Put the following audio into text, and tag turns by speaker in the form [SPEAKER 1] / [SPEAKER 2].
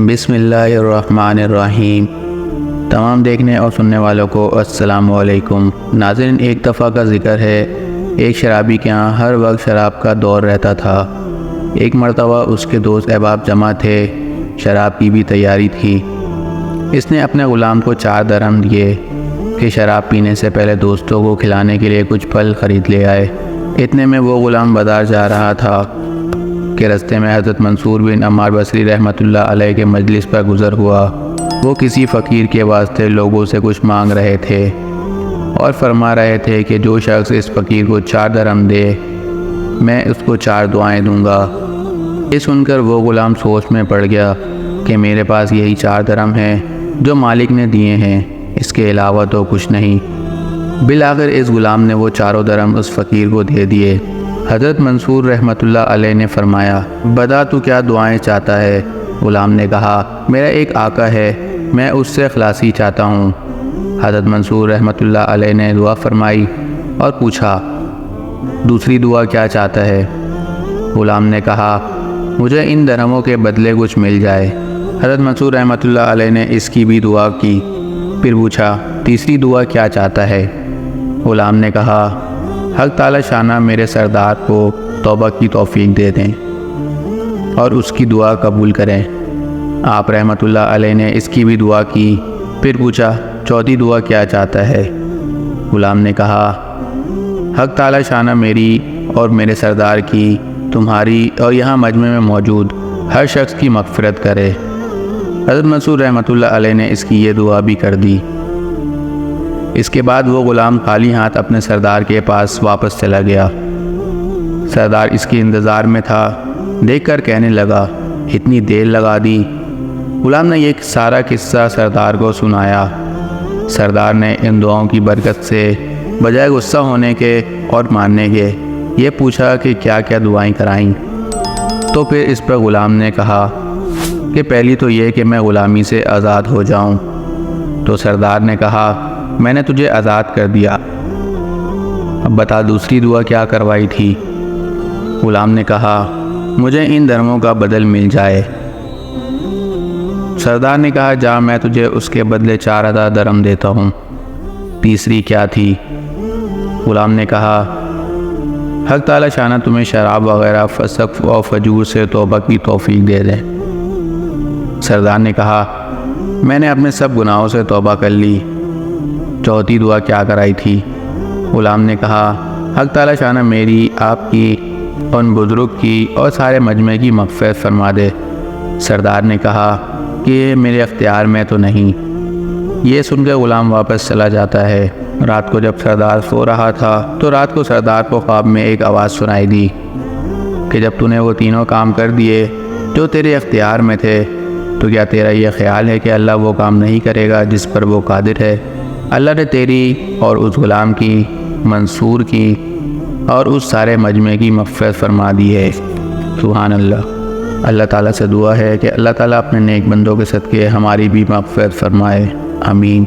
[SPEAKER 1] بسم اللہ الرحمن الرحیم۔ تمام دیکھنے اور سننے والوں کو السلام علیکم۔ ناظرین، ایک دفعہ کا ذکر ہے، ایک شرابی کے ہاں ہر وقت شراب کا دور رہتا تھا۔ ایک مرتبہ اس کے دوست احباب جمع تھے، شراب کی بھی تیاری تھی۔ اس نے اپنے غلام کو 4 درہم دیے کہ شراب پینے سے پہلے دوستوں کو کھلانے کے لیے کچھ پھل خرید لے آئے۔ اتنے میں وہ غلام بازار جا رہا تھا کہ رستے میں حضرت منصور بن عمار بصری رحمۃ اللہ علیہ کے مجلس پر گزر ہوا۔ وہ کسی فقیر کے واسطے لوگوں سے کچھ مانگ رہے تھے اور فرما رہے تھے کہ جو شخص اس فقیر کو 4 درہم دے، میں اس کو 4 دعائیں دوں گا۔ یہ سن کر وہ غلام سوچ میں پڑ گیا کہ میرے پاس یہی 4 درہم ہیں جو مالک نے دیے ہیں، اس کے علاوہ تو کچھ نہیں۔ بالآخر اس غلام نے وہ 4 درہم اس فقیر کو دے دیے۔ حضرت منصور رحمۃ اللہ علیہ نے فرمایا، بتا تو کیا دعائیں چاہتا ہے؟ غلام نے کہا، میرا ایک آقا ہے، میں اس سے خلاصی چاہتا ہوں۔ حضرت منصور رحمۃ اللہ علیہ نے دعا فرمائی اور پوچھا، دوسری دعا کیا چاہتا ہے؟ غلام نے کہا، مجھے ان درہموں کے بدلے کچھ مل جائے۔ حضرت منصور رحمۃ اللہ علیہ نے اس کی بھی دعا کی، پھر پوچھا، تیسری دعا کیا چاہتا ہے؟ غلام نے کہا، حق تعالی شانہ میرے سردار کو توبہ کی توفیق دے دیں اور اس کی دعا قبول کریں۔ آپ رحمۃ اللہ علیہ نے اس کی بھی دعا کی، پھر پوچھا، چوتھی دعا کیا چاہتا ہے؟ غلام نے کہا، حق تعالی شانہ میری اور میرے سردار کی، تمہاری اور یہاں مجمع میں موجود ہر شخص کی مغفرت کرے۔ حضرت منصور رحمۃ اللہ علیہ نے اس کی یہ دعا بھی کر دی۔ اس کے بعد وہ غلام خالی ہاتھ اپنے سردار کے پاس واپس چلا گیا۔ سردار اس کے انتظار میں تھا، دیکھ کر کہنے لگا، اتنی دیر لگا دی۔ غلام نے یہ سارا قصہ سردار کو سنایا۔ سردار نے ان دعاؤں کی برکت سے بجائے غصہ ہونے کے اور ماننے کے یہ پوچھا کہ کیا کیا دعائیں کرائیں۔ تو پھر اس پر غلام نے کہا کہ پہلی تو یہ کہ میں غلامی سے آزاد ہو جاؤں۔ تو سردار نے کہا، میں نے تجھے آزاد کر دیا، اب بتا دوسری دعا کیا کروائی تھی؟ غلام نے کہا، مجھے ان درہموں کا بدل مل جائے۔ سردار نے کہا، جا میں تجھے اس کے بدلے 4000 درہم دیتا ہوں۔ تیسری کیا تھی؟ غلام نے کہا، حق تعالی شانہ تمہیں شراب وغیرہ فسق و فجور سے توبہ کی توفیق دے دیں۔ سردار نے کہا، میں نے اپنے سب گناہوں سے توبہ کر لی۔ چوتھی دعا کیا کرائی تھی؟ غلام نے کہا، حق تعالی شانہ میری، آپ کی، ان بزرگ کی اور سارے مجمع کی مغفرت فرما دے۔ سردار نے کہا کہ یہ میرے اختیار میں تو نہیں۔ یہ سن کے غلام واپس چلا جاتا ہے۔ رات کو جب سردار سو رہا تھا تو رات کو سردار کو خواب میں ایک آواز سنائی دی کہ جب تو نے وہ تینوں کام کر دیے جو تیرے اختیار میں تھے، تو کیا تیرا یہ خیال ہے کہ اللہ وہ کام نہیں کرے گا جس پر وہ قادر ہے؟ اللہ نے تیری اور اس غلام کی، منصور کی اور اس سارے مجمع کی مغفرت فرما دی ہے۔ سبحان اللہ۔ اللہ تعالیٰ سے دعا ہے کہ اللہ تعالیٰ اپنے نیک بندوں کے صدقے ہماری بھی مغفرت فرمائے، آمین۔